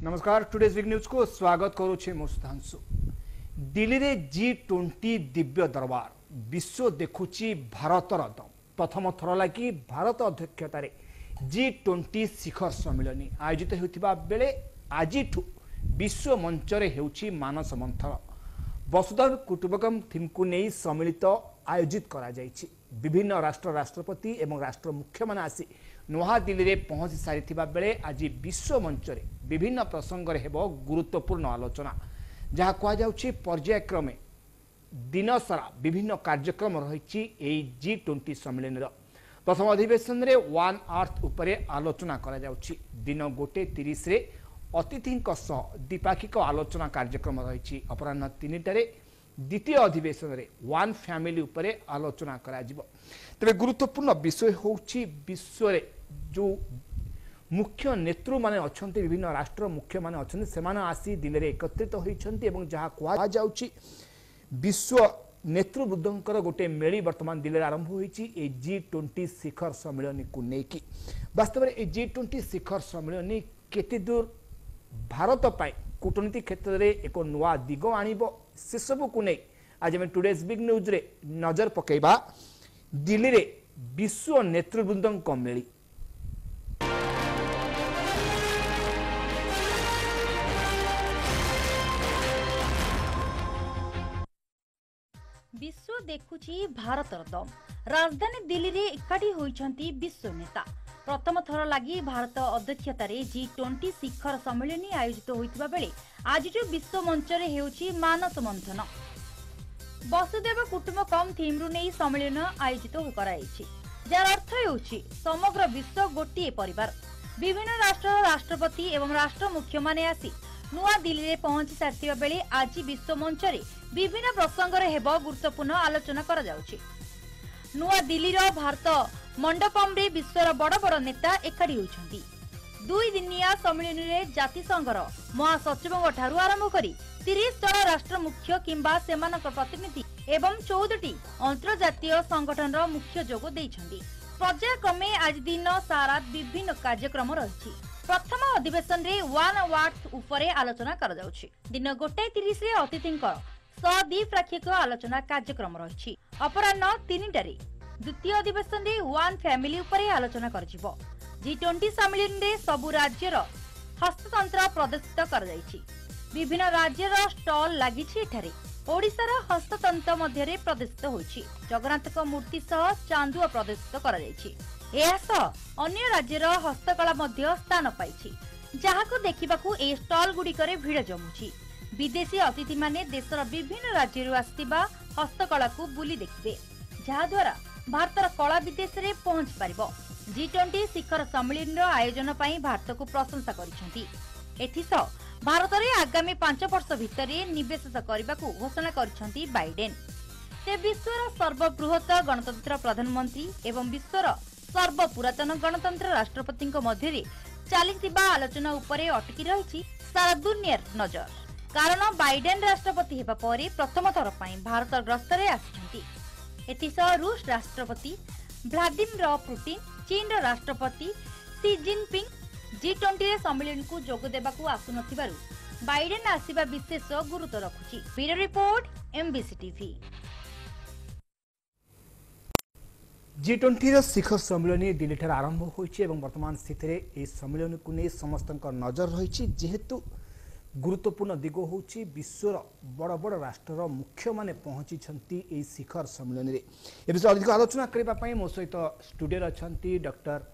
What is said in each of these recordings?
नमस्कार today's big news को स्वागत करुचे मो सुधांशु। दिल्ली रे G20 दिव्य दरबार विश्व देखुची भारतर दम। प्रथम थर लगी भारत अध्यक्षतार G20 शिखर सम्मेलन आयोजित होता बेले आज विश्व मंचरे हेउची मानस मंथन वसुधैव कुटुंबकम थीम को नहीं सम्मिलित आयोजित करा जायछि। विभिन्न राष्ट्र राष्ट्रपति एवं राष्ट्र मुख्य मान आसी नुआ दिल्ली रे पहुंची सारी बेले आज विश्व मंचरे विभिन्न प्रसंग हेबो गुरुत्वपूर्ण आलोचना जहाँ कहुच्छी पर्यायक्रमे दिन सारा विभिन्न कार्यक्रम रही G20 सम्मेलन प्रथम अधिवेशन रे वन अर्थ उपरे आलोचना करा जाउछि। दिन 1:30 रे अतिथि द्विपाक्षिक आलोचना कार्यक्रम रही। अपराह्न 3टारे द्वितीय अधिवेशन रे वन फैमिली उपरे आलोचना करा जिवो। तबे गुरुत्वपूर्ण विषय होउछि विश्व रे जो मुख्य नेतृ माने अछंती विभिन्न राष्ट्र मुख्य माने अछंती सेमाने आसी दिल्ली रे एकत्रित होइछंती एवं जहा कुआ जाउछि विश्व नेतृवृद्धंकर गोटे मेली वर्तमान दिल्ली रे आरंभ होइछि ए G20 शिखर सम्मेलन को नेकी। वास्तव में G20 शिखर सम्मेलन केते दूर भारत पाई कूटनीति क्षेत्र में एक नुआ दिग आनिबो से सब को नहीं आज मैं टुडेज बिग न्यूज रे नजर पकेबा। दिल्ली रे विश्व नेतृवृंद मेली विश्व देखुची भारतर दम। राजधानी दिल्ली रे एकाठी होइछंती विश्व नेता। प्रथम थर लगी भारत अध्यक्षतार G20 शिखर सम्मेलन आयोजित होइतिबा बेले आज विश्व मंचरे हेउची मानस मंथन वसुधैव कुटुंबकम थीम रु नै सम्मेलन आयोजित कराइछि। जार अर्थ हेउची समग्र विश्व गोटिए परिवार। विभिन्न राष्ट्र राष्ट्रपति एवं राष्ट्र मुख्य माने आसी नुआ दिल्ली रे पहुंची सारतिबा बेले आज विश्व मंचरे विभिन्न प्रसंग रे हेबो गुरुत्वपूर्ण आलोचना करा जाउछि। नुआ दिल्ली रो भारत मंडपम रे विश्वर बड़ बड़ नेता एकाठी होइछंती। 2 दिनिया सम्मेलन रे जातिसंघर महासचिवंग ठारू आरंभ करी 30 जन राष्ट्र मुख्य किंबा सेमानक प्रतिनिधि एवं 14टी अंतर्जातीय संगठन रो मुख्य जोग दैछंती। पर्यायक्रमे आज दिन सारा विभिन्न कार्यक्रम रहिछि। प्रथम अधिवेशन रे वन वार्थ उपरे आलोचना करा जाउछि। दिन 1:30 रे अतिथिंकर द्विपाक्षिक आलोचना कार्यक्रम रही। अपराह्न 3टारे द्वितीय अधिवेशन रे वन फैमिली उपरे आलोचना करजिवो। G20 सम्मेलन रे सबु राज्यर हस्ततंत्र प्रदर्शित कर जायछि। विभिन्न राज्यर स्टॉल लागिछि। एठारे ओडिसा रा हस्ततंत्र मध्य रे प्रदर्शित होइछि। जगन्नाथक मूर्ति सह चांदुआ प्रदर्शित कर जायछि। एहा सह अन्य राज्यर हस्तकला मध्य स्थान पाइछि जहाको देखिबाकू ए स्टॉल गुडिकरे भीड़ जमुछि। विदेशी अतिथि माने देशर विभिन्न राज्यरू आस्तिबा हस्तकला को बुली देखिबे जहा द्वारा भारतर कला विदेश रे पहुंच पारिबो। G20 शिखर सम्मेलन रो आयोजन पई भारत को प्रशंसा करिसेंती। एथिस भारत रे आगामी 5 वर्ष भितरे निवेश करबा को घोषणा करिसेंती बाइडेन। ते विश्वर सर्वबृहत गणतंत्र प्रधानमंत्री एवं विश्वर सर्वपुरातन गणतंत्र राष्ट्रपति मध्य रे चलीथिबा आलोचना उपरे अटकी रहिछि सारा दुनियार नजर। कारण बाइडेन राष्ट्रपति हेबा परे प्रथम थर पई भारत गस्त रे आछंती। एथिसह रूस राष्ट्रपति व्लादिमीर पुतिन, चीन राष्ट्रपति शी जिनपिंग G20 रे सम्मेलन को जोग देबाकू आसुनथिबारु बाइडेन आसीबा विशेष गुरुत्व रखुछि। Bureau report MBC TV. G20 शिखर सम्मेलन दिल्ली ठार आरंभ होइछि एवं वर्तमान स्थिति रे ए सम्मेलन को नै समस्तक नजर रहिछि। जेहेतु गुरुत्वपूर्ण दिग होउछि विश्वर बड़ बड़ राष्ट्र मुख्य माने पहुंची ए शिखर सम्मेलन रे। ए विषय अधिक आलोचना करबा पई मो सहित स्टूडियो अछंती डॉक्टर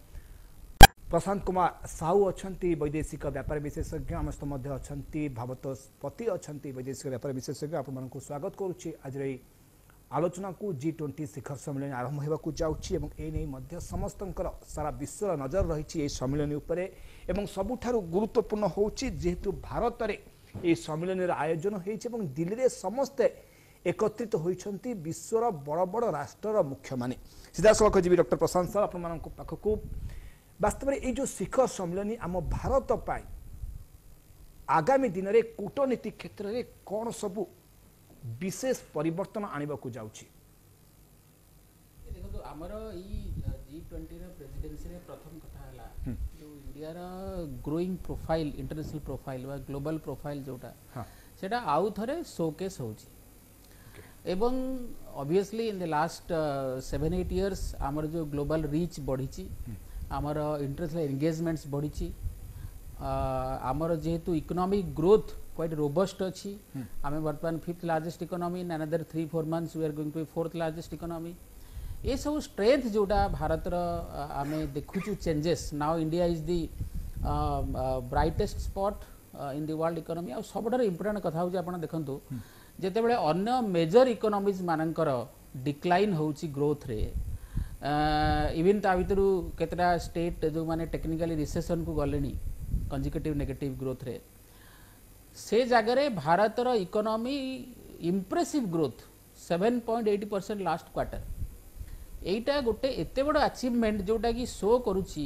प्रशांत कुमार साहू अछंती वैदेशिक व्यापार विशेषज्ञ आमस्त मध्य अछंती भावतपति अछंती वैदेशिक व्यापार विशेषज्ञ आप मानकु स्वागत करूछि। आज रे आलोचना को G20 शिखर सम्मेलन आरंभ होबाकू जाउछि एवं ए नै मध्य समस्तंकर सारा विश्व नजर रहिछि ए सम्मेलन उपरे एवं सबुठारु गुरुत्वपूर्ण होउछि जेहेतु भारत रे ए सम्मेलन रे आयोजन हेछि एवं दिल्ली रे समस्त एकत्रित होइछंती विश्वर बड़ बड़ राष्ट्र मुख्य माने। सीधा सलख जीवी डॉक्टर प्रशांत साहब आपण मानकु पाखकू वास्तव में ए जो शिखर सम्मेलन आम भारत पाई आगामी दिन रे कूटनीति क्षेत्र रे कोन सबु विशेष परिवर्तन आनिबा को जाउछि। देखो आमर G20 रे प्रेसिडेंसी रे प्रथम कथा हला जो India growing profile international profile वा ग्लोबल प्रोफाइल जोटा सेटा आउ थरे शोकेस होची एवं obviously in the last 7-8 years आमर जो ग्लोबल रीच बढ़ी आमर इंटरनेशनल एंगेजमेंट्स बढ़ी आमर जेहेतु इकोनॉमिक ग्रोथ क्वाइट रोबस्ट अच्छी आम बर्तमान 5th largest economy in another 3-4 months we are going to 4th largest economy ये सब स्ट्रेंथ जोटा भारत आम देखुचु changes now India is the brightest spot in the world economy आ सबुठार इंपोर्टेंट कथा हूँ आप देखु जिते बड़े अन्य मेजर इकोनॉमीज मानकर डिक्लाइन होची ग्रोथ रे इवन ता भितर केतरा स्टेट जो माने टेक्निकली रिसेशन को गले कंजिक्यूटिव नेगेटिव ग्रोथ रे से जगह भारतर economy impressive growth 7.80% last quarter एटा गोटे एते बड़ अचीवमेंट जोटा कि शो करुची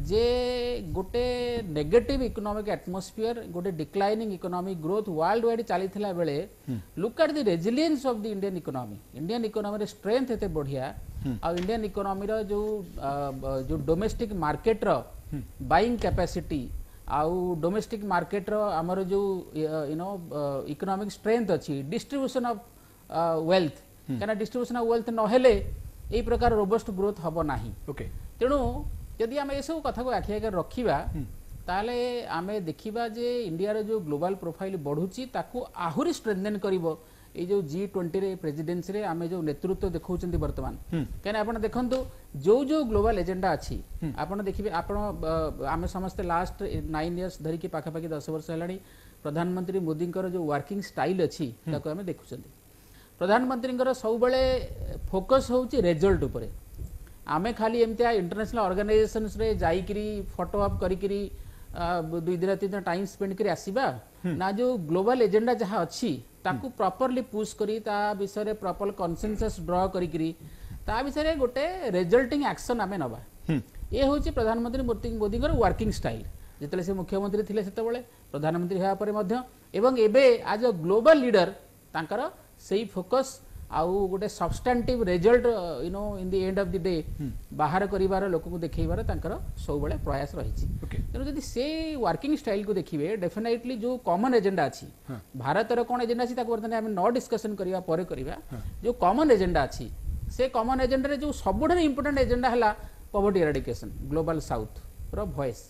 जे गोटे नेगेटिव इकोनॉमिक एटमॉस्फेयर गोटे declining economic growth world wide चली बेले look at the resilience of the Indian economy रे स्ट्रेंथ एते बढ़िया आ इंडियन इकोनॉमी रो जो डोमेस्टिक मार्केट रो बाइंग कैपेसिटी आउ डोमेस्टिक मार्केट रो हमर जो इकोनॉमिक स्ट्रेंथ अच्छी डिस्ट्रीब्यूशन ऑफ वेल्थ कहना डिस्ट्रीब्यूशन ऑफ वेल्थ नहेले ए प्रकार रोबस्ट ग्रोथ हबो नाही ओके तेणु यदि आम ये सब कथा को आखि आगे रखा ताले आमे देखिबा जे इंडिया रे जो ग्लोबल प्रोफाइल बढ़ुची ताकू आहुरी स्ट्रेंथन करिवो ए जो G20 रे प्रेसिडेंसी रे आमे जो नेतृत्व देखौचंती वर्तमान कहना आपण देखंतु जो ग्लोबल एजेंडा अछि आपण देखिबे आपण आमे समस्त लास्ट 9 इयर्स धरि के पाखा पाखी 10 वर्ष हेलानी प्रधानमंत्री मोदी जो वर्किंग स्टाइल अछि ताकू आमे देखुचंती प्रधानमंत्री सब बेले फोकस होची रिजल्ट उपरे आमे खाली एमतिया इंटरनेशनल ऑर्गेनाइजेशंस रे जाईकरी फोटो अप करिकरी 2 दिन 3 दिन टाइम स्पेंड करी आसीबा ना जो ग्लोबल एजेंडा जहा अच्छी ताकू प्रॉपर्ली पुश करी ता विषय रे प्रॉपर कंसेंसस ड्रॉ करिकरी ता विषय रे गोटे रिजल्टिंग एक्शन आमे नबा ये होची प्रधानमंत्री मोदी वर्किंग स्टाइल जितले से मुख्यमंत्री थिले सेते बेले प्रधानमंत्री हेया परे मध्य एवं एबे आज अ ग्लोबल लीडर तांकर सेही फोकस आउ गोटे substantive result in the end of the day बाहर करिवार लोक को देखैबार तांकर सब बेले प्रयास रहिछि तेणु जदि से वर्किंग स्टाइल को देखिबे डेफिनेटली जो कॉमन एजेंडा अछि भारत रो कोन एजेंडा अछि ताको वर्तमान हम न डिस्कशन करिवा परे करिवा जो कॉमन एजेंडा अछि से कॉमन एजेंडा रे जो सबुठार इंपोर्टेंट एजेंडा हला पॉवर्टी एराडिकेशन ग्लोबल साउथ रो वॉइस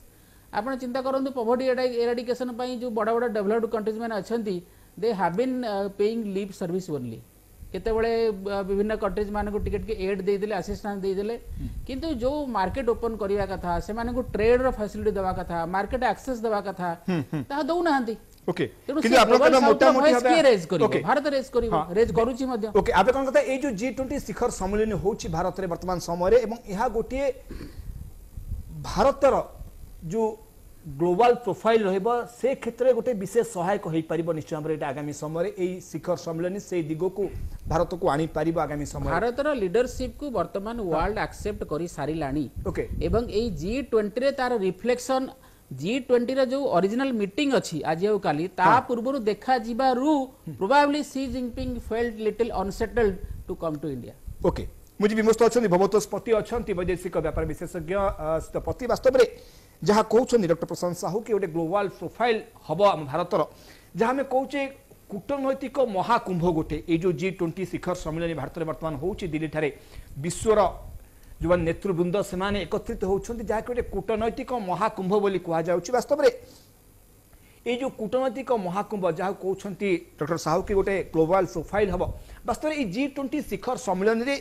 आपण चिंता करंतु पॉवर्टी एराडिकेशन पई जो बड़ा बड़ा डेवलप्ड कंट्रीज माने अछंती they have been paying lip service only केते बळे विभिन्न कंट्रीज मान को टिकट के एड दे देले असिस्टेंस दे देले किंतु जो मार्केट ओपन करिया कथा से माने को ट्रेड रो फैसिलिटी देवा कथा मार्केट एक्सेस देवा कथा ता दउ नाहंती ओके किंतु आपण कथा मोटा मोटी हबे रेज करिवो भारत रेज करिवो रेज करूची मध्य ओके आबे कोन कथा ए जो G20 शिखर सम्मेलन होची भारत रे वर्तमान समय रे एवं यहा गोटिए भारतर जो ग्लोबल प्रोफाइल रहिबो से क्षेत्र में गोटे विशेष सहायक हो पारिबो निश्चय भाव में आगामी समय ए शिखर सम्मेलन से दिगो को भारत को आनी पारिबो आगामी समय भारतर लीडरशिप को वर्तमान वर्ल्ड एक्सेप्ट करी सारिलानी ओके एवं ए G20 रे तार रिफ्लेक्शन G20 रे जो ओरिजिनल मीटिंग अछि आज au काली ता पूर्वरु देखा जिबारु probably Xi Jinping felt little unsettled to come to India okay मुझे विमस्त अच्छा भवतोस्पति अच्छा वैदेशिक व्यापार विशेषज्ञ स्थिति वास्तव में जहाँ कहते डॉक्टर प्रशांत साहू कि गोटे ग्लोबल प्रोफाइल हम आम भारतर जहाँ आम कहे कूटनैतिक महाकुंभ गोटे ये जो G20 शिखर सम्मेलन भारत में बर्तमान होची दिल्ली ठारे विश्वर जो नेतृवृंद से एकत्रित होती जहाँकि गोटे कूटनैतिक महाकुंभ बोली कहुच्छी वास्तव में ये जो कूटनैतिक महाकुंभ जहाँ कहते डॉक्टर साहू कि गोटे ग्लोबल प्रोफाइल हम वास्तव में G20 शिखर सम्मेलन में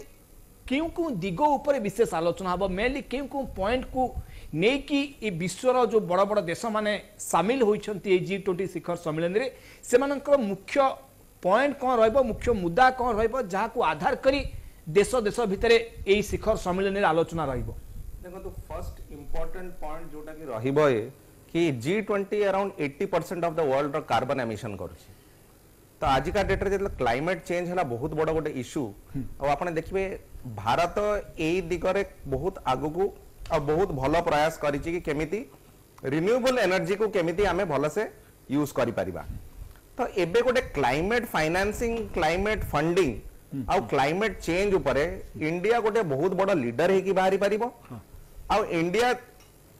क्यों क्यों दिग उपर विशेष आलोचना हम मेनली क्यों क्यों पॉइंट को नहीं कि विश्वर जो बड़ बड़ देश माने सामिल होती G20 शिखर सम्मेलन में से मुख्य पॉइंट कौन रहिबो मुख्य मुद्दा कौन रहिबो जहाँ को आधार करी देश देश भितर यही शिखर सम्मेलन में आलोचना रहिबो देखो फर्स्ट इंपोर्टेंट पॉइंट जोटा कि रहिबो कि G20 around 80% of the world रो कार्बन एमिशन करूची तो आजिका डेट रे क्लाइमेट चेंज है बहुत बड़ गोटे इश्यू और आपने देखिए भारत यही दिगरे बहुत आगु और बहुत भल प्रयास करिछि कि केमिति रिन्यूएबल एनर्जी को केमिति आमे भल से यूज करि परिबा तो एबे गोटे क्लाइमेट फाइनेंसिंग क्लाइमेट फंडिंग और क्लाइमेट चेंज उपरे इंडिया गोटे बहुत बड़ लीडर है कि बाहरी परिबो और इंडिया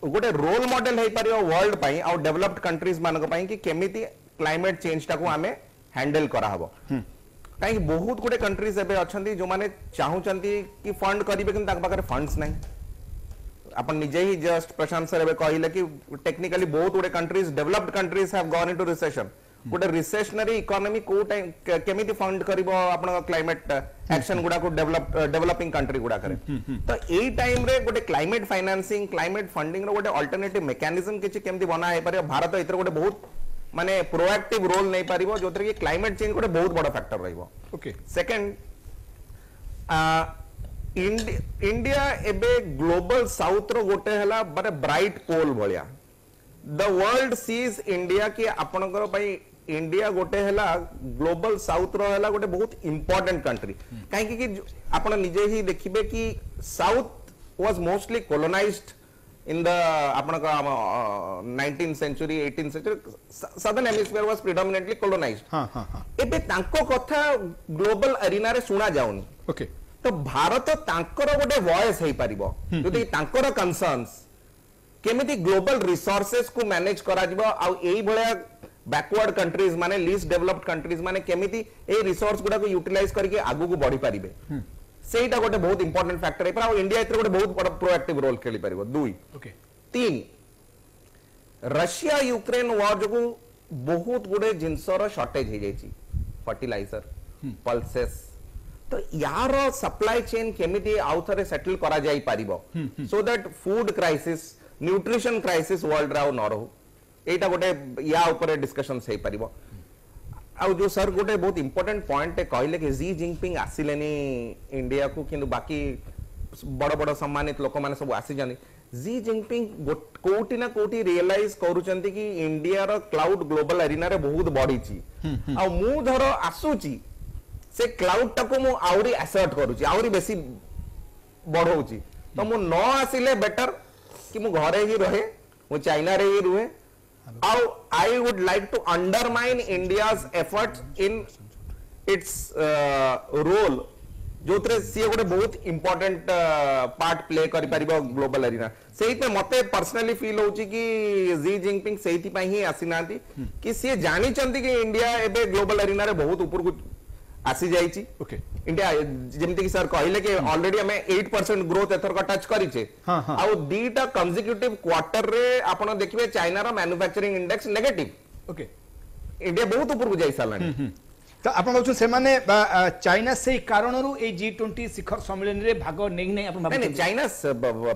गोटे रोल मॉडल हो पार वर्ल्ड पाई आ डेवलप्ड कंट्रीज मानक पाई कि केमिति क्लाइमेट चेंज टाको आमे हैंडल करा हबो कहीं बहुत गुटे कंट्रीज एबे अछंती जो माने चाहूचंती कि फंड करिवे किन ताक पाखरे फंड्स नहीं अपन निजे ही जस्ट प्रशांत सर एबे कहिले कि टेक्निकली बहुत गुटे countries developed countries have gone into recession गोटे रिसेशनरी इकोनॉमी को टाइम केमिति फंड करिवो आपण क्लाइमेट एक्शन गुडा को डेवलपिंग कंट्री गुडा करे तो एई टाइम रे गोटे क्लाइमेट फाइनेंसिंग क्लाइमेट फंडिंग रो गोटे अल्टरनेटिव मेकानिज्म किछि केमिति बना हे पारे भारत इतर गोटे बहुत माने प्रोएक्टिव रोल नहीं पारिबो जोतरे कि क्लाइमेट चेंज गोटे बहुत बड़ा फैक्टर रहिबो ओके सेकंड इंडिया एबे ग्लोबल साउथ रो गोटे हला बरे ब्राइट पोल भलिया द वर्ल्ड सीज इंडिया कि आपनकर पई इंडिया गोटे हला ग्लोबल साउथ रो हला गोटे बहुत इंपोर्टेंट कंट्री काहे कि आपण निजे ही देखिबे कि south was mostly colonized in the apanaka 19th century 18th century southern hemisphere was predominantly colonized ebe tanko kotha global arena re suna jauni okay तो भारत तांकर गोटे वॉइस हे परिबो जदि तांकर कंसर्न्स केमिति ग्लोबल रिसोर्सेस को मैनेज करा जिवो आ एई भलिया बैकवर्ड कंट्रीज माने लीस्ट डेवलप्ड कंट्रीज माने केमिति ए रिसोर्स गुडा को यूटिलाइज करके आगु को बढ़ी परिबे सेटा गोटे बहुत इंपोर्टेंट फैक्टर है पर इंडिया इतरे गोटे बहुत बड़ा प्रोएक्टिव रोल खेली परिबो दुई ओके तीन रशिया यूक्रेन वॉर जो बहुत गुडे जिनसर शॉर्टेज हो जाइछि फर्टिलाइजर पल्सेस तो यार सप्लाई चेन केमिति आउ थरे सेटल करा जाई परिबो so that food crisis nutrition crisis world राउ न रहू एटा गोटे या ऊपर डिस्कशन से परिबो आ जो सर गोटे बहुत इंपोर्टेंट पॉइंट कहले कि जी जिनपिंग आसिलेनी इंडिया को किंतु बाकी बड़ बड़ सम्मानित लोक माने सब आसी जानी जी जिनपिंग कोटी ना कोटी रियलाइज करूचंती कि इंडिया रो क्लाउड ग्लोबल एरिना रे बहुत बढ़ीची आ मु धर आसुची से क्लाउड टाको मु आउरी असर्ट करूची आउरी बेसी बढ़ौची तो मु न आसिले बेटर कि मु घरे ही रहे मु चाइना रे ही रुहे I would like to undermine India's efforts in its role जोतरे सी गोटे बहुत इंपोर्टेंट पार्ट प्ले करि परिबो ग्लोबल एरिना सेहि पे मते पर्सनली फील होची कि जी जिनपिंग सेहि पई ही आसीनांती कि सी जानि चंती कि इंडिया एबे ग्लोबल एरिना रे बहुत ऊपर को आसी जाईची ओके इंडिया जेमति कि सर कहले कि ऑलरेडी हमें 8% ग्रोथ एथर का टच करिचे आ दीटा कंसेक्यूटिव क्वार्टर रे आपण देखिबे चाइना रो manufacturing index negative okay India बहुत ऊपर को जाई सालानी तो आपण कहू से माने चाइना से कारणरू ए G20 शिखर सम्मेलन रे भाग नै आपण नहीं चाइना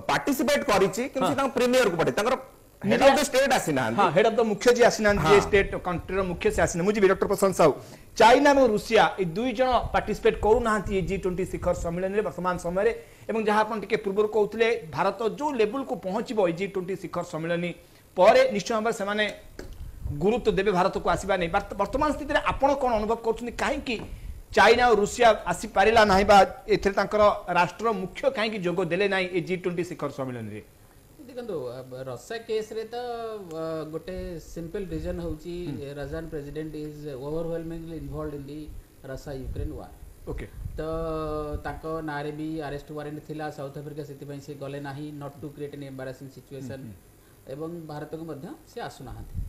पार्टिसिपेट करिछि किंतु ता प्रीमियर को पड़े ताकर हेड ऑफ द स्टेट आसीना हां हेड ऑफ द मुख्य जी आसीना जे स्टेट कंट्री रो मुख्य से आसीना मुझे डॉक्टर प्रशांत साहू चाइना और रूसिया ए दुई जण पार्टिसिपेट करू नाहंती G20 शिखर सम्मेलन रे वर्तमान समय रे एवं जहां आपण टिके पूर्व कहउतले भारत जो लेवल को पहुंचबो G20 शिखर सम्मेलन परे निश्चय भाव से माने गुरुत्व देवे भारत को आसीबा नहीं वर्तमान स्थिति रे आपण कोन अनुभव करछनी काहे कि चाइना और रूसिया आसी पारिला नाही बा एथरे तांकर राष्ट्र मुख्य काहे कि जोग देले नाही ए G20 शिखर सम्मेलन रे देखो रशिया केस रे तो गोटे सिंपल रीजन होची Russian president is overwhelmingly involved in the Russia Ukraine war okay तो ताको नारे भी अरेस्ट वारंट थिला साउथ अफ्रीका सेति पई से गले नाही not to create an embarrassing situation एवं भारत को मध्य से आसु नाहंती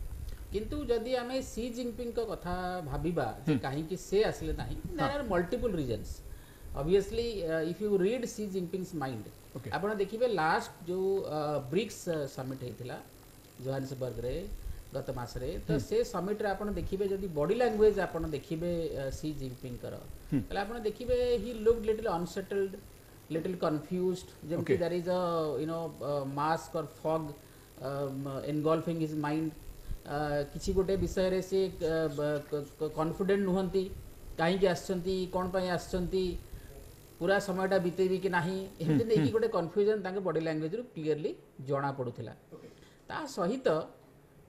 किंतु जदि आमे सी जिनपिंग को कथा भाबिबा जे काहे कि से आसले नाही there are multiple reasons obviously if you read Xi Jinping's mind आपण देखिबे लास्ट जो ब्रिक्स समिट हेतिला जोहान्सबर्ग रे गत मास रे तो से समिट रे आपण देखिबे जदि बॉडी लैंग्वेज आपण देखिबे सी जिनपिंग कर तले आपण देखिबे he looked little unsettled little confused जेमति there is a you know mask और फॉग एनगल्फिंग हिज माइंड किसी गोटे विषय रे से कॉन्फिडेंट नुहंती कहीं आसचंती कौन पाई आसचंती पूरा समयटा बीतेबी कि नाही एमती देखि गोटे कन्फ्यूजन ताके बॉडी लैंग्वेज रु क्लियरली जणा पडुथिला ता सहित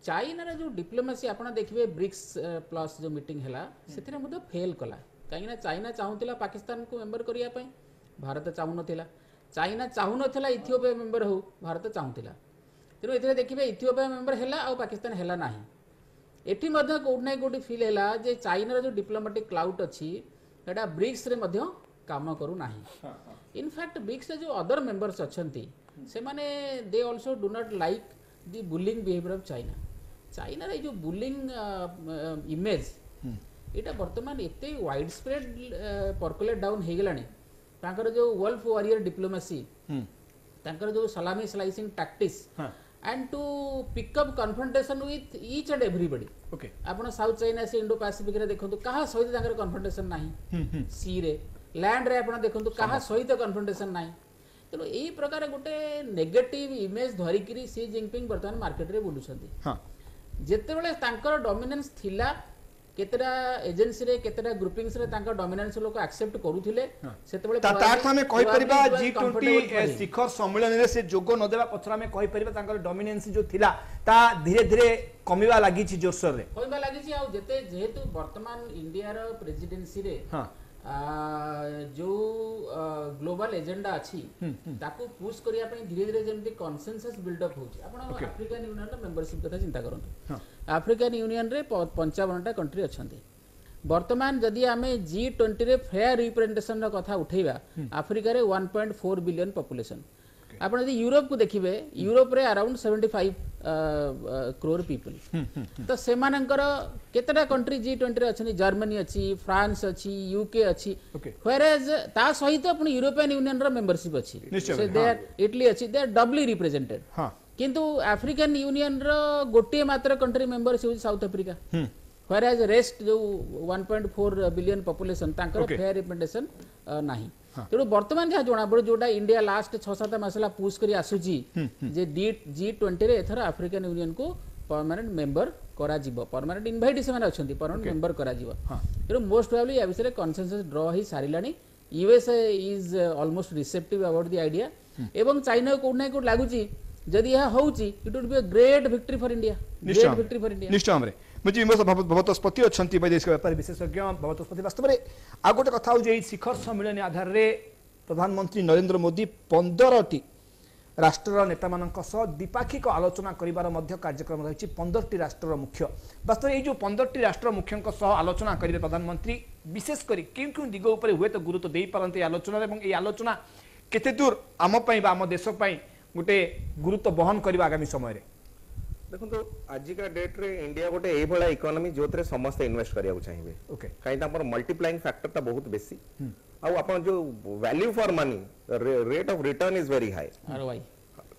चाइना रे जो डिप्लोमेसी आपण देखिबे ब्रिक्स प्लस जो मीटिंग हैला सेथिरे मधे फेल कला काहे ना चाइना चाहुतिला पाकिस्तान को मेंबर करिया पई Bharat Chahu नथिला China Chahu नथिला Ethiopia member हो भारत चाहुतिला तेणु ये देखिए इथियोपिया मेंबर है आ पाकिस्तान है ना एटी कोटना कोटी फिल है जे चाइना जो डिप्लोमेटिक क्लाउड अच्छी ब्रिक्स रे काम करू ना इनफैक्ट ब्रिक्स जो अदर मेंबर्स अच्छा से माने they also do not like the bullying behaviour of China China रे जो बुलिंग इमेज एटा वर्तमान एते वाइड स्प्रेड पर्कुलेट डाउन हे गलानी तांकर जो वल्फ वॉरियर डिप्लोमेसी तांकर जो सलामी slicing tactics and to pick up confrontation with each and everybody okay आपण साउथ चाइना से इंडो पैसिफिक रे देखंतु कहा सहित तांकर कन्फ्रंटेशन नाही सी रे लैंड रे आपण देखंतु कहा सहित कन्फ्रंटेशन नाही तेनो एही प्रकार गोटे नेगेटिव इमेज धरि करी सी जिनपिंग वर्तमान मार्केट रे बुलुछंती हां जेते बेले तांकर डोमिनेंस थिला केतेरा एजेंसी रे केतेरा ग्रुपिंग्स रे तांकर डोमिनेंस लोक एक्सेप्ट करूथिले सेते बेले तार हमें कहि परिबा G20 शिखर सम्मेलन रे से जोग न देबा पछरा में कहि परिबा तांकर डोमिनेंस जो थिला ता धीरे धीरे कमिवा लागि छि जोरसर रे कहिबा लागि छि आ जेते जेहेतु वर्तमान इंडिया रो प्रेसिडेंसी रे हां जो ग्लोबल एजेंडा अछि ताकू पुश करिया पई धीरे धीरे जेमति कंसेंसस बिल्ड अप होछि आपण अफ्रीकन यूनियन रो मेंबरशिप कथा चिंता करंतु अफ्रीकन यूनियन रे 55 टा कंट्री अछंती वर्तमान जदि आमे G20 रे फेयर रिप्रेजेंटेशन रो कथा उठैबा अफ्रीका रे 1.4 बिलियन पॉपुलेशन आपण यदि यूरोप को देखिबे यूरोप रे अराउंड 75 करोड़ पीपल तो सेमानंकर केतटा कंट्री G20 रे अछि जर्मनी अछि फ्रांस अछि यूके अछि व्हेरेज ता सहित आपण यूरोपियन यूनियन रो मेंबरशिप अछि से देयर इटली अछि दे आर डबली रिप्रेजेंटेड किंतु अफ्रीकन यूनियन रो गोटे मात्र कंट्री मेंबर छै साउथ अफ्रीका व्हेरेज रेस्ट जो 1.4 बिलियन पॉपुलेशन तांकर फेयर रिप्रेजेंटेशन नाही तेणु वर्तमान जहाँ जना पड़े जोटा इंडिया लास्ट 6-7 मसला पुश करी आसुची जे G20 रे एथर अफ्रीकन यूनियन को परमानेंट मेंबर करा जिवो परमानेंट इनवाइट से माने अछंती परमानेंट मेंबर करा जिवो तेणु मोस्ट प्रोबेबली या विषय कंसेंसस ड्रॉ ही सारिलानी USA is almost receptive about the idea एवं चाइना को नै को लागुची जदि यह होउची it would be a great victory for India great victory for India निश्चय हमरे मुझे विमर्श भवतस्पति अच्छा वैदेशिक व्यापार विशेषज्ञ भवतस्पति वास्तव में आ गोटे कथा हो शिखर सम्मेलन आधार में प्रधानमंत्री नरेंद्र मोदी 15टी राष्ट्र नेता द्विपाक्षिक आलोचना कर कार्यक्रम रही 15टी राष्ट्र मुख्य वास्तव में जो 15टी राष्ट्र मुख्यों आलोचना करेंगे प्रधानमंत्री विशेषकर क्यों क्यों दिग उपर हुए तो गुरुत्व दे पारती आलोचना ये आलोचना केते दूर आम देश गोटे गुरुत्व बहन करवा आगामी समय देखो तो आज का डेट रे इंडिया गोटे ए भला इकोनॉमी जोतरे समस्त इन्वेस्ट करिया चाहिए ओके काई हमर मल्टीप्लाइंग फैक्टर ता बहुत बेसी आ अपन जो value for money rate of return is very high ROI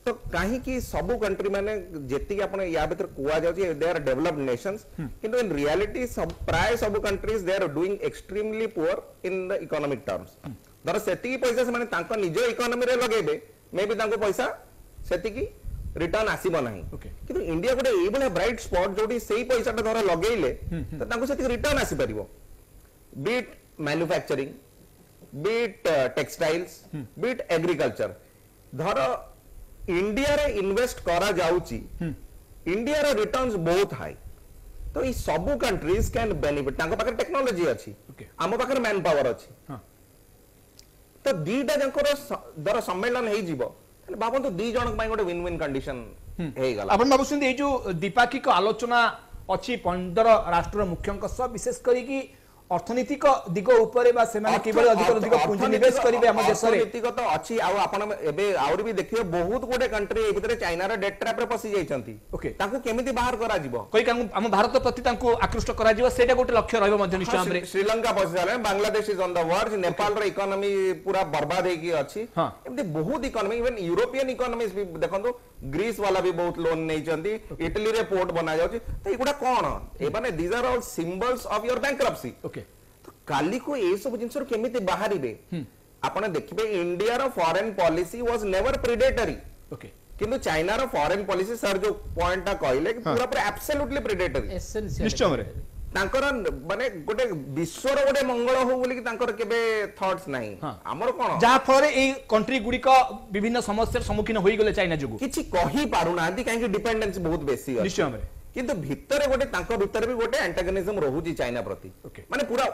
तो काहे कि सब कंट्री माने जेति कि अपन या भीतर कुआ जाउ दे आर डेवलप्ड नेशंस किंतु इन रियलिटी सब प्राय सब countries they are doing extremely poor in the economic terms दर सेति पैसा से माने तांको निजो इकोनॉमी रे लगेबे मे भी तांको पैसा सेति की रिटर्न आसीबो नाही किंतु इंडिया गोटे ए बले ब्राइट स्पॉट जोडी सेही पैसा ता धर लगेइले त तांको सेति रिटर्न आसी परिबो be it manufacturing be it textiles be it agriculture धर इंडिया रे इन्वेस्ट करा जाउची इंडिया रे रिटर्न्स बहुत हाई तो ई सब कंट्रीज कैन बेनिफिट तांको पाकर टेक्नोलॉजी अछि आम पाकर मैन पावर अछि तो दीटा जंकर दर सम्मेलन हे जीवो बाबन तो दी जन गोटे विन विन कंडीशन अपन बाबू ये जो द्विपाक्षिक आलोचना अच्छी 15 राष्ट्र मुख्यों विशेष करी अर्थनीतिक दिग उपरे बा सेमाने किबल अधिक पुंजी निवेश करिवे हम देश रे अर्थनीतिक तो अछि आ आपण एबे आउर भी देखियो बहुत गोटे कंट्री ए भितरे चाइना रे डेट ट्रैप रे फसी जाइछंती ओके ताकू केमिति बाहर करा जिवो कोई हम भारत प्रति तांको आकृष्ट करा जिवो सेटा गोटे लक्ष्य रहबो मध्य निश्चय हमरे श्रीलंका फसी जाले Bangladesh is on the verge Nepal रे इकोनॉमी पूरा बर्बाद हे की अछि एमति बहुत इकोनॉमी इवन यूरोपियन इकोनॉमीज भी देखंतु ग्रीस वाला भी बहुत लोन नै चंती इटली रे पोर्ट बना जाउची तो एगुडा कोन ए माने these are all symbols of your bankruptcy okay काली को ए सब जिंस केमिति बाहरिबे आपण देखिबे इंडिया रो foreign policy was never predatory okay किंतु चाइना रो फॉरेन पॉलिसी सर जो पॉइंट ता कहले कि पूरा पूरा एब्सोल्युटली प्रेडेटरी एसेंशियल निश्चय रे तांकर माने गोटे विश्व रो गोटे मंगल हो बोली कि तांकर केबे थॉट्स नाही हमर कोन जा फरे ए कंट्री गुडी का विभिन्न समस्यार सम्मुखीन होई गेले चाइना जोगु किछि कहि पारु ना काहे कि डिपेंडेंस बहुत बेसी अछि निश्चय रे किंतु भितर गोटे तांको भितर भी गोटे एंटागोनिज्म रहूची चाइना प्रति माने पूरा